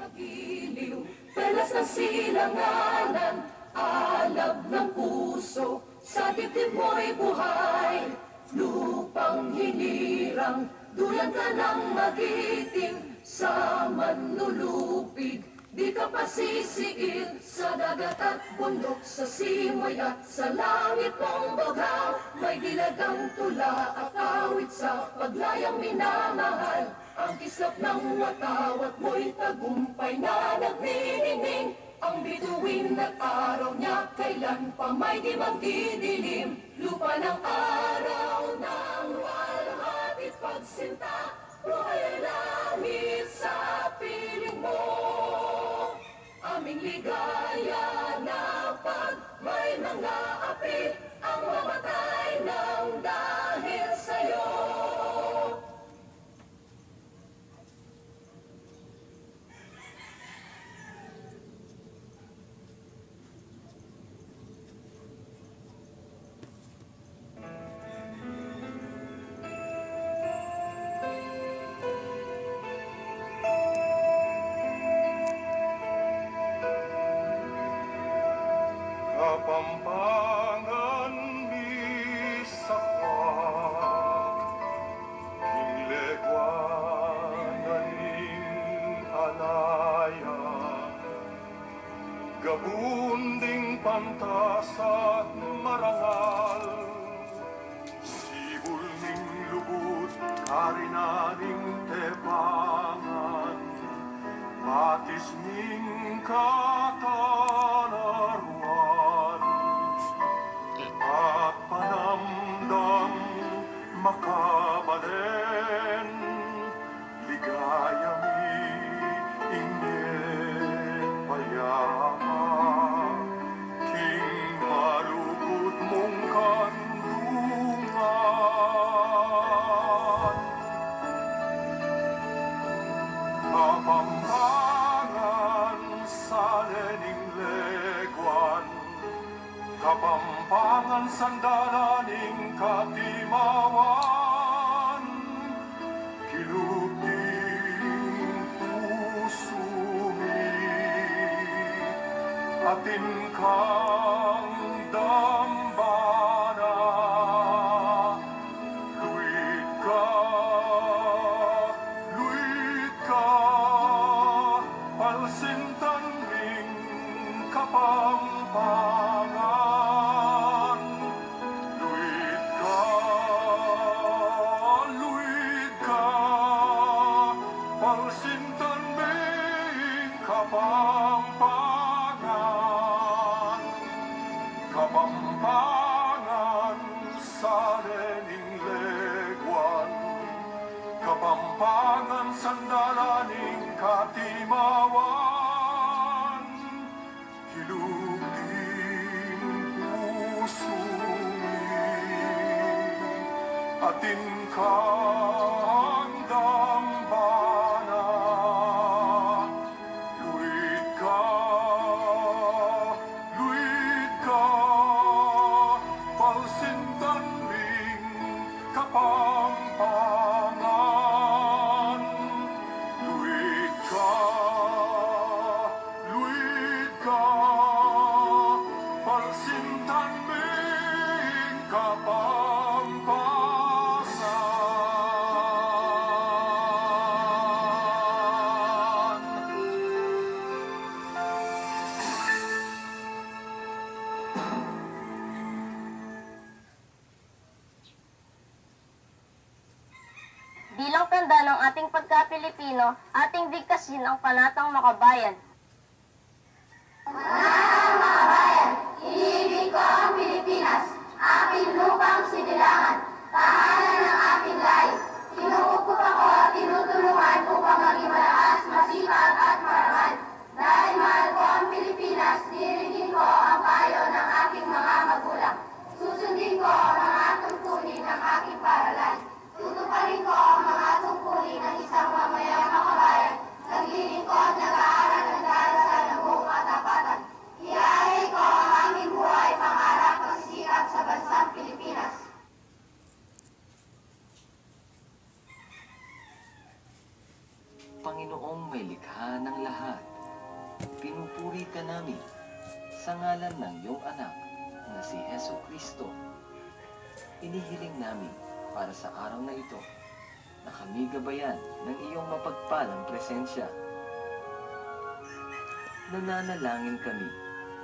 Magiliw, pelas ng silanganan, alab ng puso, sa dibdib mo'y buhay. Lupang hinirang, duyan ka ng magiting, sa manlulupig, di ka pasisiil. Sa dagat at bundok, sa simoy at sa langit mong bughaw, may dilagang tula at awit sa paglayang minamahal. Ang kislap ng watawat mo'y tagumpay na nagniningning. Ang bituin at araw niya kailan pa may di magdidilim. Lupa ng araw ng walhati pagsinta, buhay langit sa piling mo. Aming ligaya na pag may mga api, ang mamatay ng dahil sa'yo. Kapampangan ni sakwak, kinlegwanan ning alaya, gabunding pantasat marangal, sibul ning lubut, karinaning tebangan, batis ning katanaruan, at panamdam makabalen, ligaya mi ingyen payama, king malukot mong kandungan. Kapampangan sa lening leguan, kapampangan sandalaning katimawan, kiluping puso mi, atin kang dambana, luit ka, palsintan ring kapampangan. Luit ka, palsintan ring kapampangan. Kapampangan sa lening leguan, kapampangan sandalaning katimawan, hiluging puso mi, atin kang dambana. Luit ka, palsintan ring kapampangan. Luit ka, palsintan ring kapampangan. Bilang tanda ng ating pagka-Pilipino, ating bigkasin ang panatang makabayan. Panatang makabayan, iniibig ko ang Pilipinas, aking lupang sinilangan, tahanan ng aking lahi. Tinuukot ako at tinutulungan upang maging malakas, masipag at marangal. Dahil mahal ko ang Pilipinas, diririgin ko ang payo ng aking mga magulang. Susundin ko ang mga tungkulin ng aking paaralan. Tutuparin ko ang mga tungkulin ng isang mamayang makabayan, naglilingkod, nag-aaral, nagdarasal ng buong katapatan. Iyahe ko ang aming buhay, pangarap, pagsisikap sa bansang Pilipinas. Panginoong may likha ng lahat, pinupuri ka namin sa ngalan ng iyong anak na si Heso Kristo. Inihiling namin para sa araw na ito na kami gabayan ng iyong mapagpalang presensya. Nananalangin kami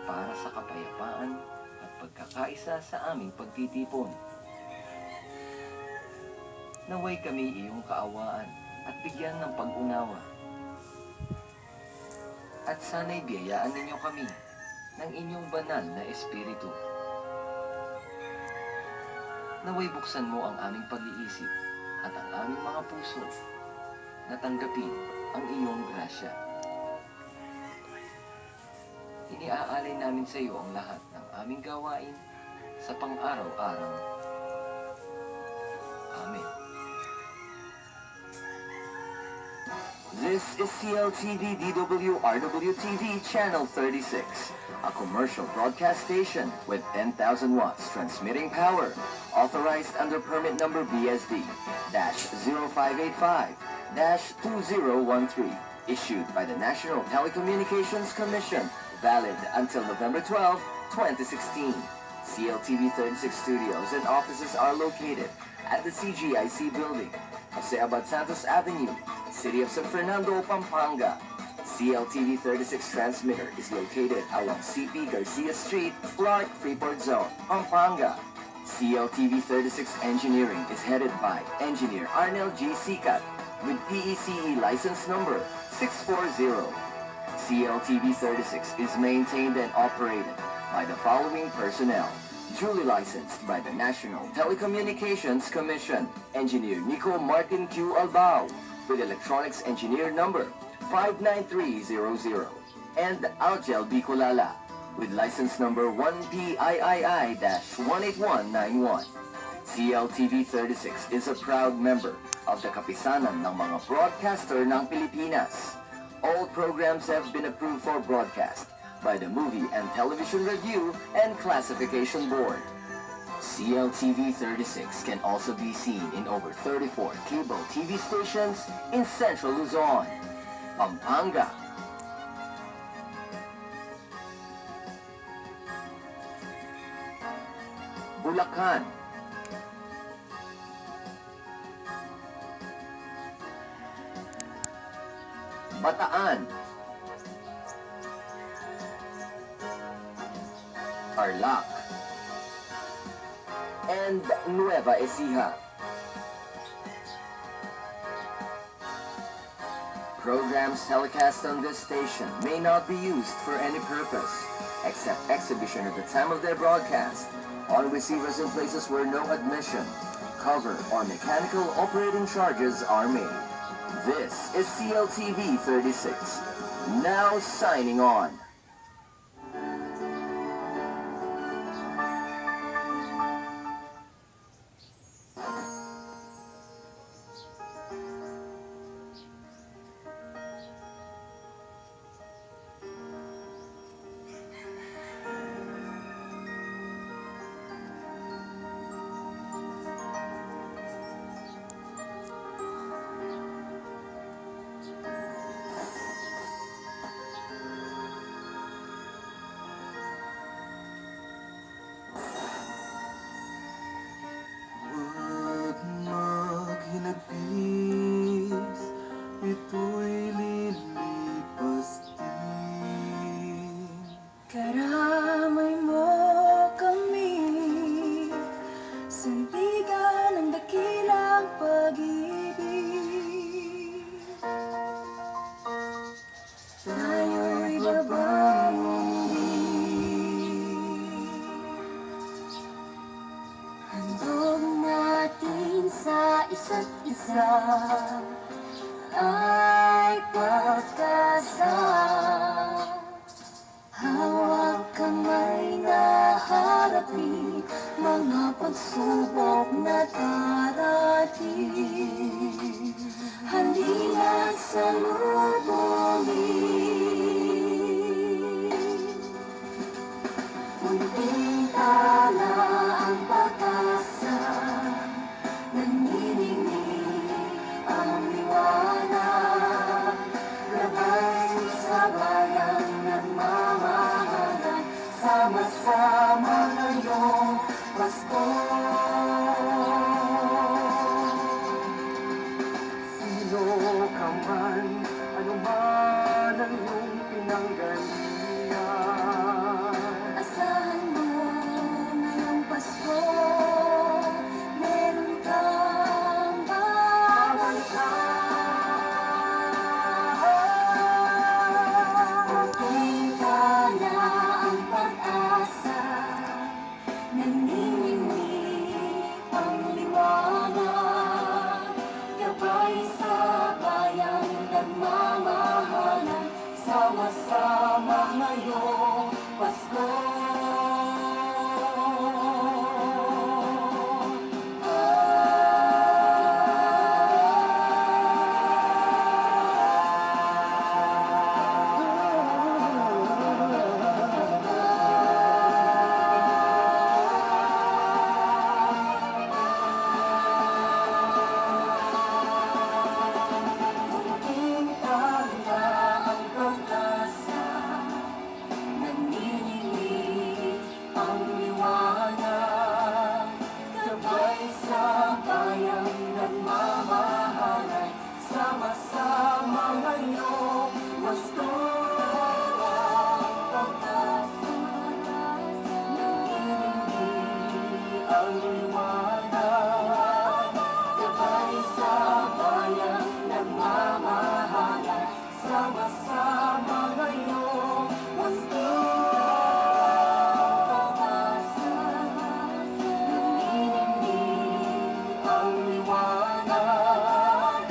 para sa kapayapaan at pagkakaisa sa aming pagtitipon. Naway kami iyong kaawaan at bigyan ng pag-unawa. At sana'y biyayaan ninyo kami ng inyong banal na espiritu. Naway buksan mo ang aming pag-iisip at ang aming mga puso na tanggapin ang iyong grasya. Iniaalay namin sa iyo ang lahat ng aming gawain sa pang-araw-araw. Amen. This is CLTV DWRW-TV Channel 36, a commercial broadcast station with 10,000 watts transmitting power, authorized under permit number BSD-0585-2013, issued by the National Telecommunications Commission, valid until November 12, 2016. CLTV 36 studios and offices are located at the CGIC building, Jose Abad Santos Avenue, City of San Fernando, Pampanga. CLTV 36 transmitter is located along CP Garcia Street, Clark, Freeport Zone, Pampanga. CLTV 36 engineering is headed by Engineer Arnel G. Sikat with PECE license number 640. CLTV 36 is maintained and operated by the following personnel. Duly licensed by the National Telecommunications Commission, Engineer Nico Martin Q. Albao, with Electronics Engineer number 59300, and Algel Bicolala, with license number 1PIII-18191. CLTV 36 is a proud member of the Kapisanan ng mga Broadcaster ng Pilipinas. All programs have been approved for broadcast by the Movie and Television Review and Classification Board. CLTV 36 can also be seen in over 34 cable TV stations in Central Luzon, Pampanga, Bulacan, Bataan, Tarlac, and Nueva Ecija. Programs telecast on this station may not be used for any purpose, except exhibition at the time of their broadcast, on receivers in places where no admission, cover, or mechanical operating charges are made. This is CLTV 36, now signing on. Karamay mo kami, sandigan ng dakilang pag-ibig. Tayo'y babangunin, handog natin sa isa't isa ay pagkasama. Hawak kamay na harapin mga pagsubok na darating. Halilan sa lubungin, munting tala ang pag-asa, nanginginig ang liwanag. Pasko. Munting tanda ang pag-asa, nanginginig ang liwanag, gabay sa bayang nagmamahalan, sama-sama ngayong Pasko. Pag-asa, nanginginig ang liwanag, gabay sa bayang nagmamahalan, sama-sama ngayong Pasko. Pag-asa, nanginginig ang liwanag,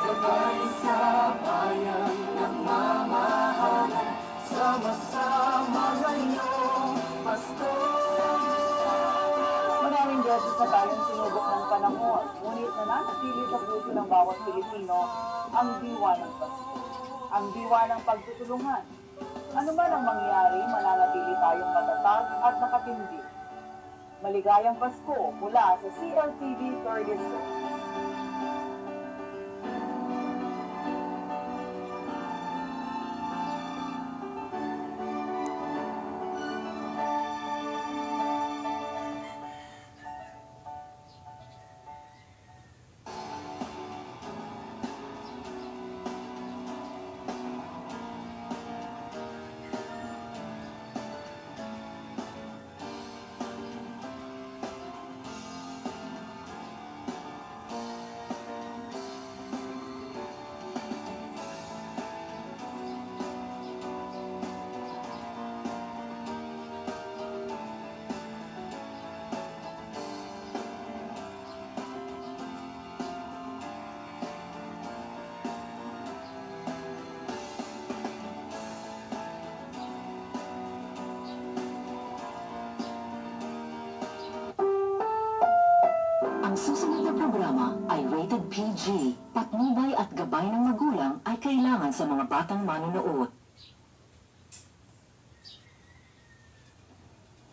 gabay sa bayang nagmamahalan, sama-sama ngayong Pasko. Maraming beses na tayong sinubok ng panahon, ngunit nananatili sa puso ng bawat Pilipino ang diwa ng Pasko, ang diwa ng pagtutulungan. Ano man ang mangyari, mananatili tayong matatag at nakatindi. Maligayang Pasko mula sa CLTV 36. Ang susunod na programa ay rated PG. Patnubay at gabay ng magulang ay kailangan sa mga batang manonood.